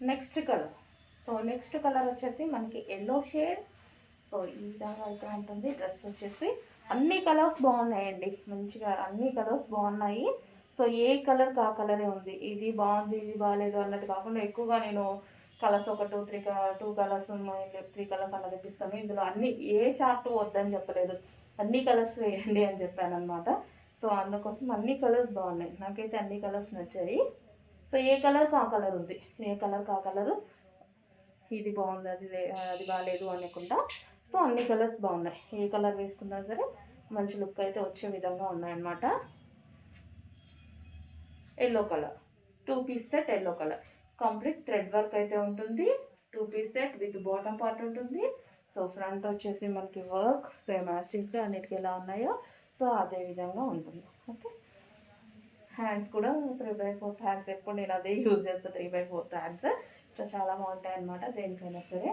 Next colour. So next colour వచ్చేసి మనకి yellow shade. So ఈ విధంగా అయితే ఉంటుంది. డ్రెస్ వచ్చేసి అన్ని కలర్స్ బాగున్నాయండి, మంచిగా అన్ని కలర్స్ బాగున్నాయి. సో ఏ కలర్ ఆ కలరే ఉంది. ఇది బాగుంది ఇది బాగాలేదు అన్నట్టు కాకుండా ఎక్కువగా నేను కలర్స్ ఒక టూ కలర్స్ 3 కలర్స్ అలా తెప్పిస్తాను. ఇందులో అన్ని ఏ చార్ట్ వద్దని చెప్పలేదు, అన్ని కలర్స్ వేయండి అని చెప్పాను అనమాట. సో అందుకోసం అన్ని కలర్స్ బాగున్నాయి, నాకైతే అన్ని కలర్స్ నచ్చాయి. సో ఏ కలర్కి ఆ కలర్ ఉంది, ఏ కలర్కి ఆ కలరు, ఇది బాగుంది అది బాగాలేదు అనకుండా. సో అన్ని కలర్స్ బాగున్నాయి, ఏ కలర్ వేసుకున్నా సరే మంచి లుక్ అయితే వచ్చే విధంగా ఉన్నాయన్నమాట. Yellow colour 2 piece set, yellow colour complete thread work అయితే ఉంటుంది. 2 piece set with bottom part ఉంటుంది. సో ఫ్రంట్ వచ్చేసి మనకి వర్క్ సేమ్ యాస్టీస్గా అన్నిటికీ ఎలా ఉన్నాయో సో అదే విధంగా ఉంటుంది. ఓకే, హ్యాండ్స్ కూడా 3/4 హ్యాండ్స్, ఎప్పుడు నేను అదే యూజ్ చేస్తాను, 3/4 హ్యాండ్స్. సో చాలా బాగుంటాయి అన్నమాట దేనికైనా సరే.